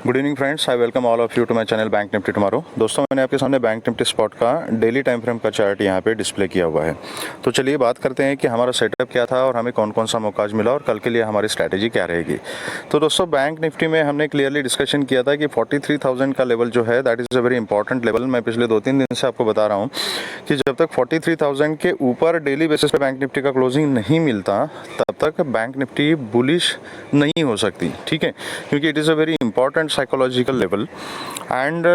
Good evening friends, I welcome all of you to my channel bank Nifty tomorrow. दोस्तों, मैंने आपके सामने bank Nifty spot का daily time frame का chart यहाँ पे डिस्प्ले किया हुआ है। तो चलिए बात करते हैं कि हमारा सेटअप क्या था और हमें कौन कौन सा मौका मिला और कल के लिए हमारी स्ट्रैटेजी क्या रहेगी। तो दोस्तों, बैंक निफ्टी में हमने क्लियरली डिस्कशन किया था कि 43,000 का लेवल जो है that is a very important level. मैं पिछले 2-3 दिन से आपको बता रहा हूँ कि जब तक 43,000 के ऊपर डेली बेसिस पे बैंक निफ्टी का क्लोजिंग नहीं मिलता तब तक बैंक निफ्टी बुलिश नहीं हो सकती, ठीक है, क्योंकि it is a very important psychological level. And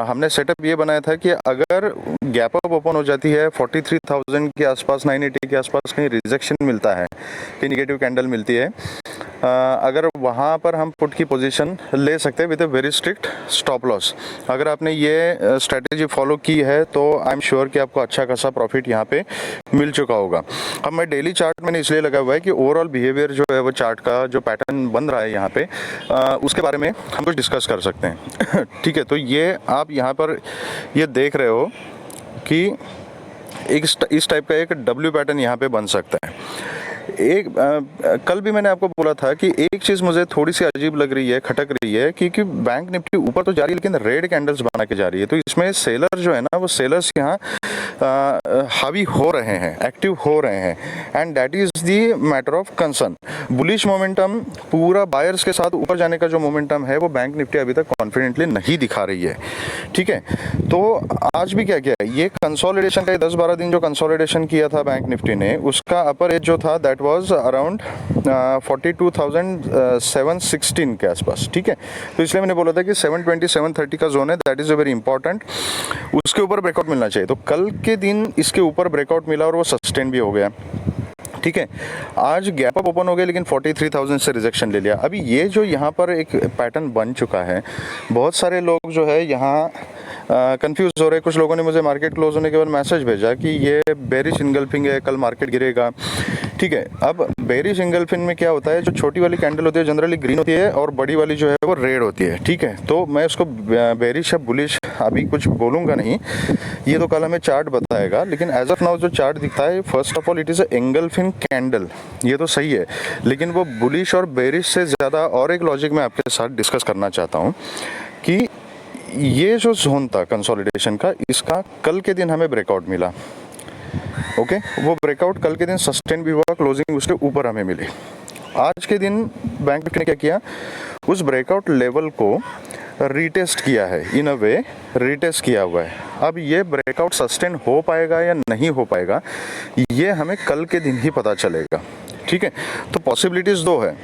हमने सेटअप ये बनाया था कि अगर गैप अप ओपन हो जाती है 43,000 के आसपास, 980 के आसपास कहीं रिजेक्शन मिलता है, कि निगेटिव कैंडल मिलती है, अगर वहाँ पर हम पुट की पोजीशन ले सकते हैं with a very strict stop loss. अगर आपने ये स्ट्रेटेजी फॉलो की है तो आई एम श्योर कि आपको अच्छा खासा प्रॉफिट यहाँ पे मिल चुका होगा। अब मैं डेली चार्ट मैंने इसलिए लगा हुआ है कि ओवरऑल बिहेवियर जो है वो चार्ट का जो पैटर्न बन रहा है यहाँ पे उसके बारे में हम कुछ डिस्कस कर सकते हैं। ठीक है, तो ये आप यहाँ पर ये देख रहे हो कि इस टाइप का एक डब्ल्यू पैटर्न यहाँ पे बन सकता है। कल भी मैंने आपको बोला था कि एक चीज़ मुझे थोड़ी सी अजीब लग रही है, खटक रही है, क्योंकि बैंक निफ्टी ऊपर तो जा रही है लेकिन रेड कैंडल्स बना के जा रही है। तो इसमें सेलर जो है ना, वो सेलर्स यहाँ हावी हो रहे हैं, एक्टिव हो रहे हैं, and that is the matter of concern. Bullish momentum पूरा बायर्स के साथ ऊपर जाने का जो मोमेंटम है वो बैंक निफ्टी अभी तक कॉन्फिडेंटली नहीं दिखा रही है, ठीक है। तो आज भी क्या किया है, ये कंसोलिडेशन का 10-12 दिन जो कंसोलिडेशन किया था बैंक निफ्टी ने, उसका अपर एज जो था दैट वाज अराउंड 42,716 के आसपास, ठीक है। तो इसलिए मैंने बोला था कि 720-730 का जोन है, that is a very important, उसके ऊपर ब्रेकआउट मिलना चाहिए। तो कल के दिन इसके ऊपर ब्रेकआउट मिला और वो सस्टेन भी हो गया, ठीक है। आज गैप अप ओपन हो गया लेकिन 43,000 से रिजेक्शन ले लिया। अभी ये जो यहाँ पर एक पैटर्न बन चुका है, बहुत सारे लोग जो है यहाँ कंफ्यूज हो रहे हैं। कुछ लोगों ने मुझे मार्केट क्लोज होने के बाद मैसेज भेजा कि ये बेरिश इंगल्फिंग है, कल मार्केट गिरेगा, ठीक है। अब बेरिश इंगल्फिंग में क्या होता है, जो छोटी वाली कैंडल होती है जनरली ग्रीन होती है और बड़ी वाली जो है वो रेड होती है, ठीक है। तो मैं उसको बेरिश या बुलिश अभी कुछ बोलूँगा नहीं, ये तो कल हमें चार्ट बताएगा। लेकिन एज ऑफ नाउ जो चार्ट दिखता है, first of all it is a engulfing candle, ये तो सही है, लेकिन वो बुलिश और बेरिश से ज़्यादा और एक लॉजिक मैं आपके साथ डिस्कस करना चाहता हूँ कि ये जो जोन था कंसोलिडेशन का, इसका कल के दिन हमें ब्रेकआउट मिला, ओके। वो ब्रेकआउट कल के दिन सस्टेन भी हुआ, क्लोजिंग उसके ऊपर हमें मिली। आज के दिन बैंक निफ्टी ने क्या किया, उस ब्रेकआउट लेवल को रीटेस्ट किया है, इन अ वे रीटेस्ट किया हुआ है। अब ये ब्रेकआउट सस्टेन हो पाएगा या नहीं हो पाएगा, ये हमें कल के दिन ही पता चलेगा, ठीक है। तो पॉसिबिलिटीज़ दो है,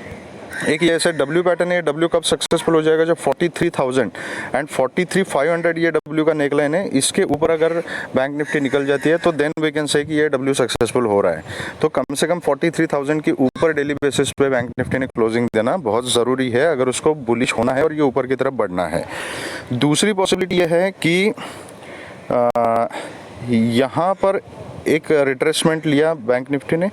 एक ये ऐसे डब्ल्यू पैटर्न है, डब्ल्यू कब सक्सेसफुल हो जाएगा, जब 43,000 एंड 43,500 ये डब्ल्यू का नेकलाइन है, इसके ऊपर अगर बैंक निफ्टी निकल जाती है तो देन वी कैन से कि ये डब्ल्यू सक्सेसफुल हो रहा है। तो कम से कम 43,000 के ऊपर डेली बेसिस पे बैंक निफ्टी ने क्लोजिंग देना बहुत ज़रूरी है अगर उसको बुलिश होना है और ये ऊपर की तरफ बढ़ना है। दूसरी पॉसिबिलिटी ये है कि यहाँ पर एक रिट्रेसमेंट लिया बैंक निफ्टी ने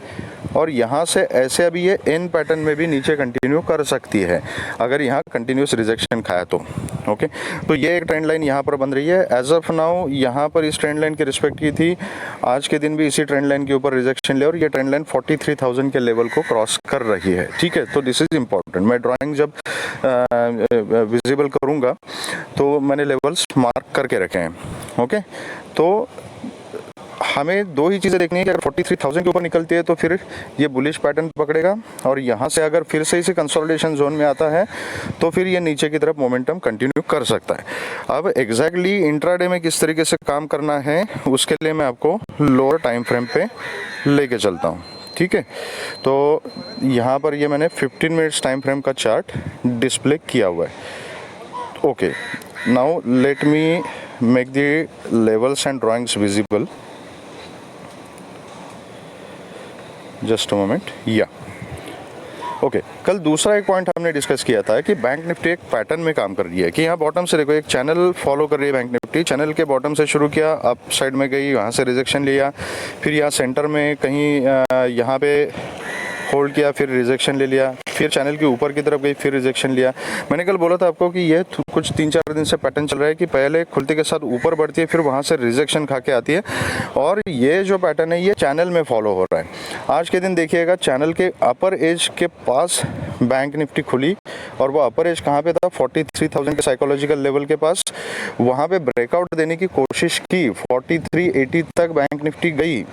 और यहाँ से ऐसे अभी ये एन पैटर्न में भी नीचे कंटिन्यू कर सकती है अगर यहाँ कंटिन्यूस रिजेक्शन खाया तो, ओके। तो ये एक ट्रेंड लाइन यहाँ पर बन रही है। एज ऑफ नाउ यहाँ पर इस ट्रेंड लाइन की रिस्पेक्ट की थी, आज के दिन भी इसी ट्रेंड लाइन के ऊपर रिजेक्शन लिया और ये ट्रेंड लाइन 43,000 के लेवल को क्रॉस कर रही है, ठीक है। तो दिस इज इम्पॉर्टेंट। मैं ड्राइंग जब विजिबल करूँगा तो मैंने लेवल्स मार्क करके रखे हैं, ओके। तो हमें दो ही चीज़ें देखनी है कि अगर 43,000 के ऊपर निकलती है तो फिर ये बुलिश पैटर्न पकड़ेगा और यहाँ से अगर फिर से इसे कंसोलिडेशन जोन में आता है तो फिर ये नीचे की तरफ मोमेंटम कंटिन्यू कर सकता है। अब एग्जैक्टली इंट्राडे में किस तरीके से काम करना है उसके लिए मैं आपको लोअर टाइम फ्रेम पे लेके चलता हूँ, ठीक है। तो यहाँ पर ये मैंने 15 मिनट्स टाइम फ्रेम का चार्ट डिस्प्ले किया हुआ है, okay. Now let me make the levels and drawings visible, just a moment, या ओके। कल दूसरा एक पॉइंट हमने डिस्कस किया था कि बैंक निफ्टी एक पैटर्न में काम कर रही है कि यहाँ बॉटम से देखो एक चैनल फॉलो कर रही है बैंक निफ्टी, चैनल के बॉटम से शुरू किया, अप साइड में गई, वहाँ से रिजेक्शन लिया, फिर यहाँ सेंटर में कहीं यहाँ पे होल्ड किया, फिर रिजेक्शन ले लिया, फिर चैनल के ऊपर की तरफ गई, फिर रिजेक्शन लिया। मैंने कल बोला था आपको कि ये कुछ 3-4 दिन से पैटर्न चल रहा है कि पहले खुलते के साथ ऊपर बढ़ती है, फिर वहाँ से रिजेक्शन खा के आती है, और ये जो पैटर्न है ये चैनल में फॉलो हो रहा है। आज के दिन देखिएगा चैनल के अपर एज के पास बैंक निफ्टी खुली, और वो अपर एज कहाँ पे था, 43,000 के साइकोलॉजिकल लेवल के पास। वहाँ पे ब्रेकआउट देने की कोशिश की, 4380 तक बैंक निफ्टी गई,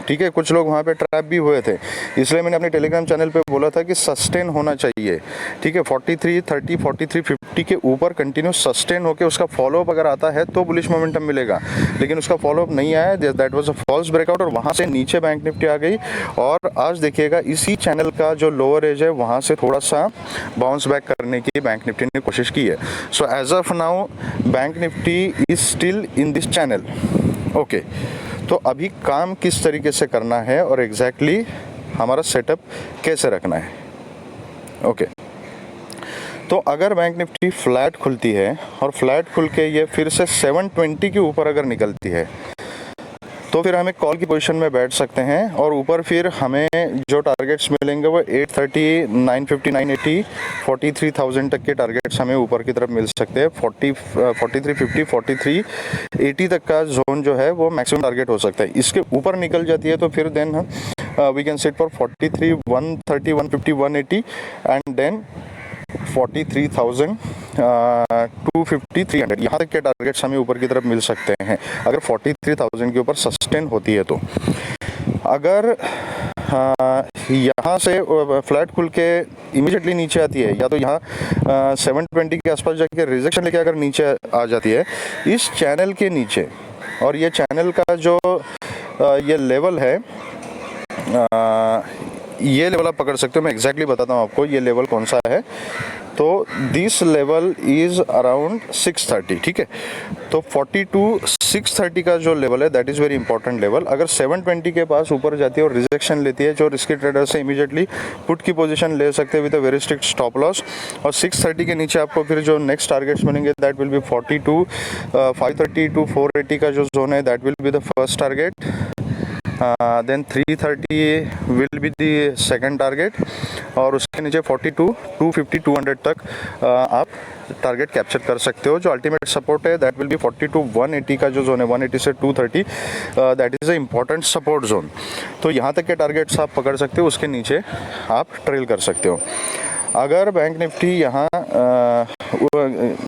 ठीक है। कुछ लोग वहाँ पे ट्रैप भी हुए थे, इसलिए मैंने अपने टेलीग्राम चैनल पे बोला था कि सस्टेन होना चाहिए, ठीक है। 4330 4350 के ऊपर कंटिन्यू सस्टेन होकर उसका फॉलोअप अगर आता है तो बुलिश मोमेंटम मिलेगा, लेकिन उसका फॉलोअप नहीं आया, that was a false breakout, और वहाँ से नीचे बैंक निफ्टी आ गई। और आज देखिएगा इसी चैनल का जो लोअर एज है वहाँ से थोड़ा सा बाउंस बैक करने की बैंक निफ्टी ने कोशिश की है। So as of now bank Nifty is still in this channel, okay. तो अभी काम किस तरीके से करना है और एग्जैक्टली हमारा सेटअप कैसे रखना है, ओके। तो अगर बैंक निफ्टी फ्लैट खुलती है और फ्लैट खुल के ये फिर से 720 के ऊपर अगर निकलती है तो फिर हमें कॉल की पोजीशन में बैठ सकते हैं, और ऊपर फिर हमें जो टारगेट्स मिलेंगे वो 830, 950, 980, 43,000 तक के टारगेट्स हमें ऊपर की तरफ मिल सकते हैं। 4350, 4380 तक का जोन जो है वो मैक्सिमम टारगेट हो सकता है। इसके ऊपर निकल जाती है तो फिर then we can sit for 43, 130, 150, 180 and then 43,000, 250, 300, यहाँ तक के टारगेट्स हमें ऊपर की तरफ मिल सकते हैं अगर 43,000 के ऊपर सस्टेन होती है तो। अगर यहाँ से फ्लैट खुल के इमीडिएटली नीचे आती है, या तो यहाँ 720 के आसपास जाके रिजेक्शन लेके अगर नीचे आ जाती है इस चैनल के नीचे, और ये चैनल का जो ये लेवल है, ये लेवल आप पकड़ सकते हो। मैं एग्जैक्टली बताता हूँ आपको ये लेवल कौन सा है। तो दिस लेवल इज़ अराउंड 630, ठीक है। तो 42,630 का जो लेवल है that is very important level. अगर 720 के पास ऊपर जाती है और रिजेक्शन लेती है, जो रिस्की ट्रेडर से इमीडिएटली पुट की पोजीशन ले सकते हैं with a very strict stop loss. और 630 के नीचे आपको फिर जो नेक्स्ट टारगेट्स मिलेंगे दैट विल बी 42, 530 टू 480 का जो जोन है that will be the first target. Then 330 will be the second target, और उसके नीचे 42, 250, 200 तक आप टारगेट कैप्चर कर सकते हो। जो अल्टीमेट सपोर्ट है दैट विल बी 42, 180 का जो जोन है 180 से 230, that is a important support zone. तो यहाँ तक के टारगेट्स आप पकड़ सकते हो, उसके नीचे आप ट्रेल कर सकते हो। अगर बैंक निफ्टी यहाँ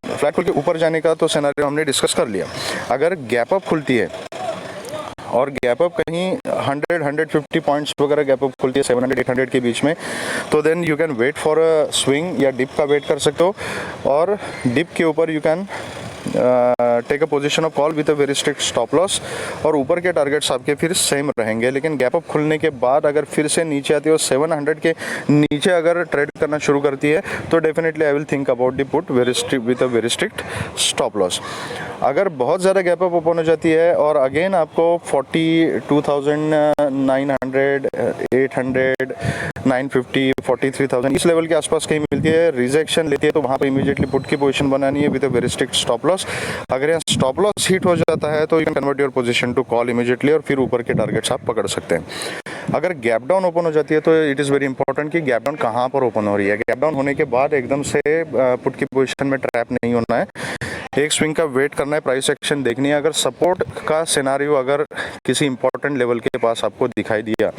फ्लैट खुल के ऊपर जाने का तो सिनेरियो हमने डिस्कस कर लिया। अगर गैप अप खुलती है और गैप अप कहीं 100-150 पॉइंट्स वगैरह गैप अप खुलती है 700-800 के बीच में, तो then you can wait for a swing, या डिप का वेट कर सकते हो। और डिप के ऊपर you can take a position of call with a very strict stop loss, और ऊपर के टारगेट्स आपके फिर सेम रहेंगे। लेकिन गैप अप खुलने के बाद अगर फिर से नीचे आती है और 700 के नीचे अगर ट्रेड करना शुरू करती है तो definitely I will think about the put very strict with a very strict stop loss. अगर बहुत ज़्यादा गैप अप ओपन हो जाती है और अगेन आपको 42,900, 800, 950, 43,000 इस लेवल के आसपास कहीं मिलती है, रिजेक्शन लेती है, तो वहाँ पर इमीडिएटली पुट की पोजीशन बनानी है with a very strict stop loss. अगर यहाँ स्टॉप लॉस हिट हो जाता है तो you can convert your position to call immediately, और फिर ऊपर के टारगेट्स आप पकड़ सकते हैं। अगर गैप डाउन ओपन हो जाती है तो इट इज़ वेरी इंपॉर्टेंट कि गैप डाउन कहाँ पर ओपन हो रही है। गैप डाउन होने के बाद एकदम से पुट की पोजीशन में ट्रैप नहीं होना है, एक स्विंग का वेट करना है, प्राइस एक्शन देखनी है। अगर सपोर्ट का सिनारियो अगर किसी इंपॉर्टेंट लेवल के पास आपको दिखाई दिया,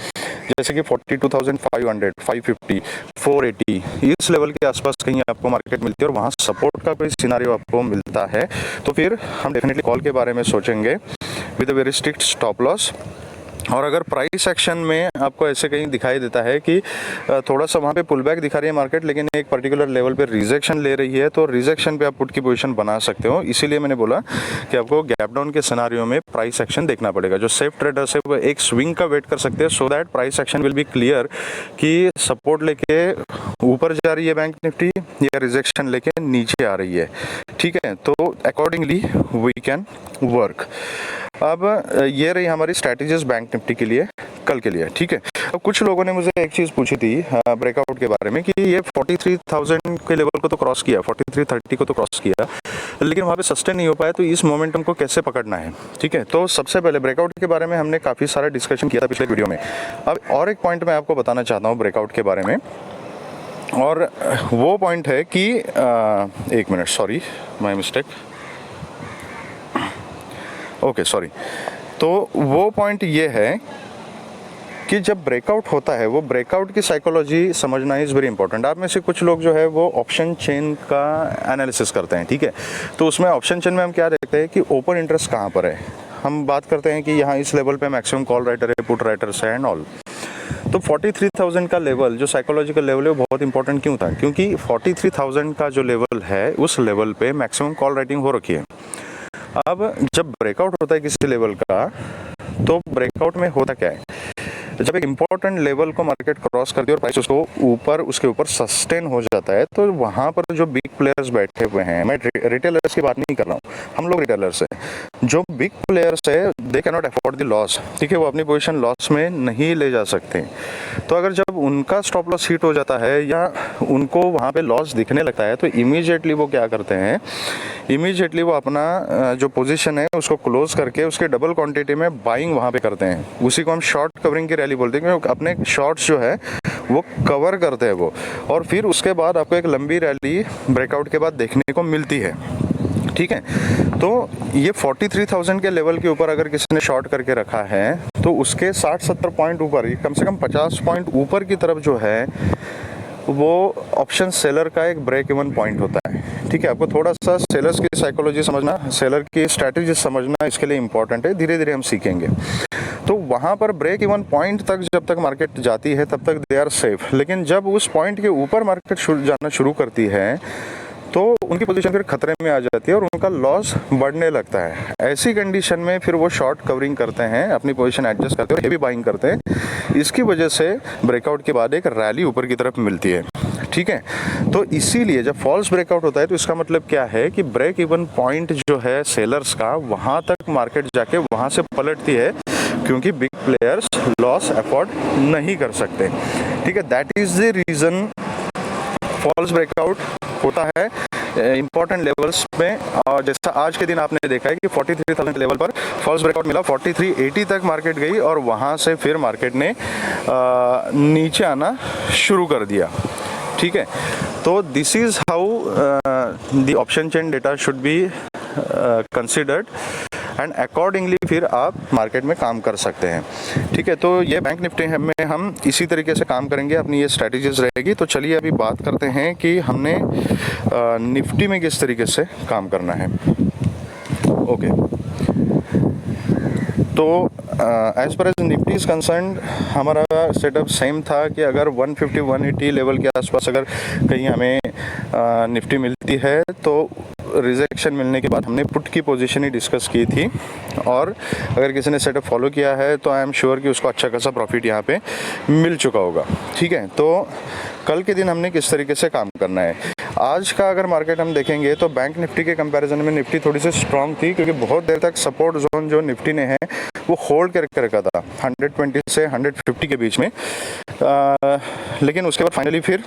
जैसे कि 42,500, 550, 480 इस लेवल के आसपास कहीं आपको मार्केट मिलती है और वहाँ सपोर्ट का कोई सिनारियो आपको मिलता है, तो फिर हम डेफिनेटली कॉल के बारे में सोचेंगे with a very strict stop loss. और अगर प्राइस एक्शन में आपको ऐसे कहीं दिखाई देता है कि थोड़ा सा वहाँ पे पुल बैक दिखा रही है मार्केट, लेकिन एक पर्टिकुलर लेवल पे रिजेक्शन ले रही है, तो रिजेक्शन पे आप पुट की पोजीशन बना सकते हो। इसीलिए मैंने बोला कि आपको गैप डाउन के सिनारियो में प्राइस एक्शन देखना पड़ेगा। जो सेफ ट्रेडर्स है वो एक स्विंग का वेट कर सकते हैं, so that price action will be clear कि सपोर्ट लेके ऊपर जा रही है बैंक निफ्टी या रिजेक्शन लेके नीचे आ रही है, ठीक है। तो अकॉर्डिंगली वी कैन वर्क। अब ये रही हमारी स्ट्रैटेजीज बैंक निफ्टी के लिए कल के लिए, ठीक है। अब कुछ लोगों ने मुझे एक चीज़ पूछी थी ब्रेकआउट के बारे में कि ये 43,000 के लेवल को तो क्रॉस किया, 4330 को तो क्रॉस किया, लेकिन वहाँ पे सस्टेन नहीं हो पाया, तो इस मोमेंटम को कैसे पकड़ना है। ठीक है, तो सबसे पहले ब्रेकआउट के बारे में हमने काफ़ी सारा डिस्कशन किया था पिछले वीडियो में। अब और एक पॉइंट मैं आपको बताना चाहता हूँ ब्रेकआउट के बारे में, और वो पॉइंट है कि एक minute, sorry my mistake, okay sorry. तो वो पॉइंट ये है कि जब ब्रेकआउट होता है, वो ब्रेकआउट की साइकोलॉजी समझना इज़ वेरी इंपॉर्टेंट। आप में से कुछ लोग जो है वो ऑप्शन चेन का एनालिसिस करते हैं, ठीक है। तो उसमें ऑप्शन चेन में हम क्या देखते हैं कि ओपन इंटरेस्ट कहाँ पर है। हम बात करते हैं कि यहाँ इस लेवल पे मैक्सिमम कॉल राइटर है, पुट राइटर्स है एंड ऑल। तो 43,000 का लेवल जो साइकोलॉजिकल लेवल है वो बहुत इंपॉर्टेंट क्यों था, क्योंकि 43,000 का जो लेवल है उस लेवल पे मैक्सिमम कॉल राइटिंग हो रखी है। अब जब ब्रेकआउट होता है किसी लेवल का, तो ब्रेकआउट में होता क्या है, जब एक इंपॉर्टेंट लेवल को मार्केट क्रॉस करती है और प्राइस उसको ऊपर उसके ऊपर सस्टेन हो जाता है, तो वहाँ पर जो बिग प्लेयर्स बैठे हुए हैं, मैं रिटेलर्स की बात नहीं कर रहा हूँ, हम लोग रिटेलर्स हैं, जो बिग प्लेयर्स है they can not afford the loss. ठीक है, वो अपनी पोजीशन लॉस में नहीं ले जा सकते। तो अगर जब उनका स्टॉप लॉस हिट हो जाता है या उनको वहाँ पे लॉस दिखने लगता है, तो इमीडिएटली वो क्या करते हैं, इमीडिएटली वो अपना जो पोजीशन है उसको क्लोज करके उसके डबल क्वांटिटी में बाइंग वहाँ पे करते हैं। उसी को हम शॉर्ट कवरिंग की रैली बोलते हैं, क्योंकि अपने शॉर्ट्स जो है वो कवर करते हैं वो, और फिर उसके बाद आपको एक लंबी रैली ब्रेकआउट के बाद देखने को मिलती है। ठीक है, तो ये 43,000 के लेवल के ऊपर अगर किसी ने शॉर्ट करके रखा है, तो उसके 60-70 पॉइंट ऊपर, कम से कम 50 पॉइंट ऊपर की तरफ जो है वो ऑप्शन सेलर का एक ब्रेक इवन पॉइंट होता है। ठीक है, आपको थोड़ा सा सेलर्स की साइकोलॉजी समझना, सेलर की स्ट्रैटेजी समझना इसके लिए इंपॉर्टेंट है, धीरे धीरे हम सीखेंगे। तो वहाँ पर ब्रेक इवन पॉइंट तक जब तक मार्केट जाती है तब तक दे आर सेफ, लेकिन जब उस पॉइंट के ऊपर मार्केट जाना शुरू करती है तो उनकी पोजीशन फिर खतरे में आ जाती है और उनका लॉस बढ़ने लगता है। ऐसी कंडीशन में फिर वो शॉर्ट कवरिंग करते हैं, अपनी पोजीशन एडजस्ट करते हैं और हेवी बाइंग करते हैं। इसकी वजह से ब्रेकआउट के बाद एक रैली ऊपर की तरफ मिलती है। ठीक है, तो इसीलिए जब फॉल्स ब्रेकआउट होता है तो इसका मतलब क्या है कि ब्रेक इवन पॉइंट जो है सेलर्स का, वहाँ तक मार्केट जाके वहाँ से पलटती है, क्योंकि बिग प्लेयर्स लॉस अफोर्ड नहीं कर सकते। ठीक है, that is the reason false breakout होता है इंपॉर्टेंट लेवल्स में। और जैसा आज के दिन आपने देखा है कि 43,000 लेवल पर फॉल्स ब्रेकआउट मिला, 4380 तक मार्केट गई और वहाँ से फिर मार्केट ने नीचे आना शुरू कर दिया। ठीक है, तो this is how the option chain data should be considered and accordingly फिर आप मार्केट में काम कर सकते हैं। ठीक है, तो ये बैंक निफ्टी में हम इसी तरीके से काम करेंगे, अपनी ये स्ट्रैटेजीज रहेगी। तो चलिए अभी बात करते हैं कि हमने निफ्टी में किस तरीके से काम करना है। ओके, तो as per as Nifty is concern हमारा सेटअप सेम था कि अगर 150-180 लेवल के आसपास अगर कहीं हमें निफ्टी मिलती है तो रिजेक्शन मिलने के बाद हमने पुट की पोजीशन ही डिस्कस की थी, और अगर किसी ने सेटअप फॉलो किया है तो आई एम श्योर कि उसको अच्छा खासा प्रॉफिट यहाँ पे मिल चुका होगा। ठीक है, तो कल के दिन हमने किस तरीके से काम करना है। आज का अगर मार्केट हम देखेंगे तो बैंक निफ्टी के कंपैरिजन में निफ्टी थोड़ी सी स्ट्रांग थी, क्योंकि बहुत देर तक सपोर्ट जोन जो निफ्टी ने है वो होल्ड करके रखा था 120 से 150 के बीच में, लेकिन उसके बाद फाइनली फिर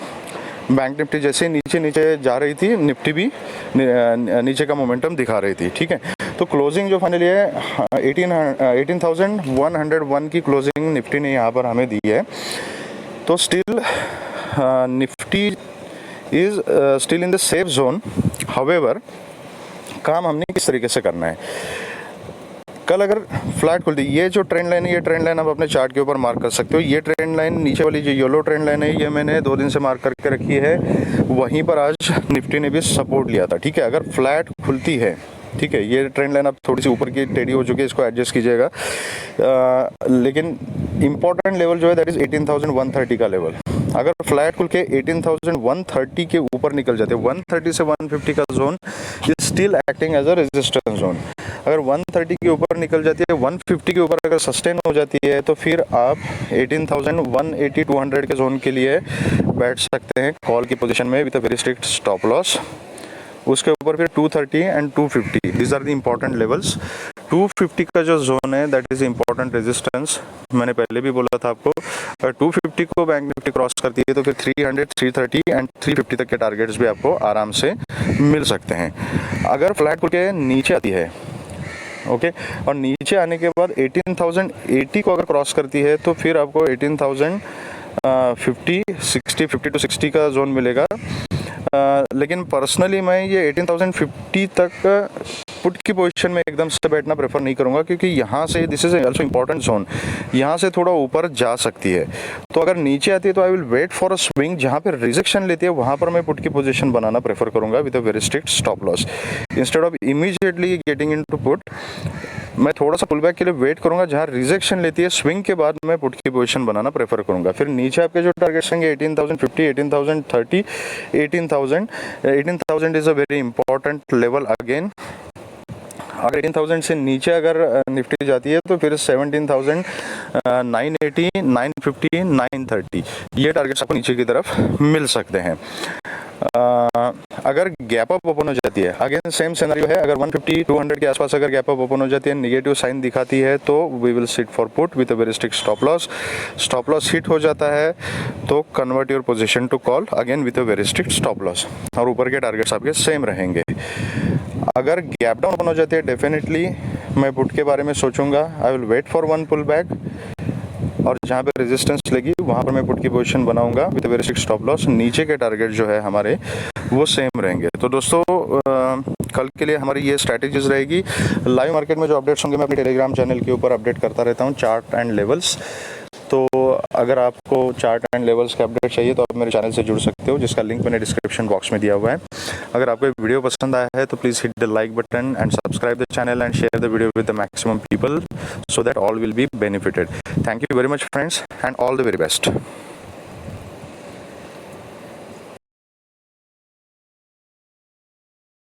बैंक निफ्टी जैसे नीचे नीचे जा रही थी, निफ्टी भी नीचे का मोमेंटम दिखा रही थी। ठीक है, तो क्लोजिंग जो फाइनली है 18,101 की क्लोजिंग निफ्टी ने यहाँ पर हमें दी है। तो still Nifty is still in the safe zone. However काम हमने किस तरीके से करना है, कल अगर फ्लैट खुलती, ये जो ट्रेंड लाइन है, ये ट्रेंड लाइन आप अपने चार्ट के ऊपर मार्क कर सकते हो। ये ट्रेंड लाइन नीचे वाली जो येलो ट्रेंड लाइन है, ये मैंने 2 दिन से मार्क करके रखी है, वहीं पर आज निफ्टी ने भी सपोर्ट लिया था। ठीक है, अगर फ्लैट खुलती है, ठीक है, ये ट्रेंड लाइन अब थोड़ी सी ऊपर की टेढ़ी हो चुकी है, इसको एडजस्ट कीजिएगा, लेकिन इंपॉर्टेंट लेवल जो है दैट इज 18,130 का लेवल। अगर फ्लैट खुल के 18,130 के ऊपर निकल जाते हैं, 130 से 150 का zone is still acting as a resistance zone. अगर 130 के ऊपर निकल जाती है, 150 के ऊपर अगर सस्टेन हो जाती है, तो फिर आप 18,180-200 के जोन के लिए बैठ सकते हैं कॉल की पोजीशन में with a very strict stop loss. उसके ऊपर फिर 230 and 250, these are the important levels. 250 का जो जोन है दैट इज इम्पॉर्टेंट रेजिस्टेंस, मैंने पहले भी बोला था आपको। अगर 250 को बैंक निफ्टी क्रॉस करती है तो फिर 300, 330 एंड 350 तक के टारगेट्स भी आपको आराम से मिल सकते हैं। अगर फ्लैट खुल के नीचे आती है, ओके, और नीचे आने के बाद 18,080 को अगर क्रॉस करती है तो फिर आपको 18,050, 60, 50 to 60 का जोन मिलेगा। लेकिन पर्सनली मैं ये 18,050 तक पुट की पोजीशन में एकदम से बैठना प्रेफर नहीं करूंगा, क्योंकि यहाँ से this is also important zone, यहाँ से थोड़ा ऊपर जा सकती है। तो अगर नीचे आती है तो I will wait for a swing, जहाँ पे रिजेक्शन लेती है वहाँ पर मैं पुट की पोजीशन बनाना प्रेफर करूंगा with a very strict stop loss. Instead of immediately getting into put, मैं थोड़ा सा पुल बैक के लिए वेट करूंगा, जहाँ रिजेक्शन लेती है स्विंग के बाद मैं पुट की पोजीशन बनाना प्रेफर करूंगा। फिर नीचे आपके जो टारगेट्स होंगे 18,050, 18,030, 18,000 is a very important level again. अगर 18,000 से नीचे अगर निफ्टी जाती है तो फिर 17,980, 950, 930 ये टारगेट्स आपको नीचे की तरफ मिल सकते हैं। अगर गैप अप ओपन हो जाती है, अगेन सेम सिनेरियो है, अगर 150, 200 के आसपास अगर गैप अप ओपन हो जाती है, नेगेटिव साइन दिखाती है, तो we will sit for put with a very strict stop loss. Stop loss hit हो जाता है तो convert your position to call again with a very strict stop loss, और ऊपर के टारगेट्स आपके सेम रहेंगे। अगर गैप डाउन ओपन हो जाती है, डेफिनेटली मैं पुट के बारे में सोचूंगा, I will wait for one pull back, और जहाँ पे रेजिस्टेंस लगी वहाँ पर मैं पुट की पोजीशन बनाऊंगा with very strict stop loss. नीचे के टारगेट जो है हमारे वो सेम रहेंगे। तो दोस्तों कल के लिए हमारी ये स्ट्रैटेजीज रहेगी। लाइव मार्केट में जो अपडेट्स होंगे मैं अपने टेलीग्राम चैनल के ऊपर अपडेट करता रहता हूँ, चार्ट एंड लेवल्स। तो अगर आपको चार्ट एंड लेवल्स के अपडेट चाहिए तो आप मेरे चैनल से जुड़ सकते हो, जिसका लिंक मैंने डिस्क्रिप्शन बॉक्स में दिया हुआ है। अगर आपको वीडियो पसंद आया है तो please hit the like button and subscribe the channel and share the video with the maximum people so that all will be benefited. Thank you very much friends and all the very best.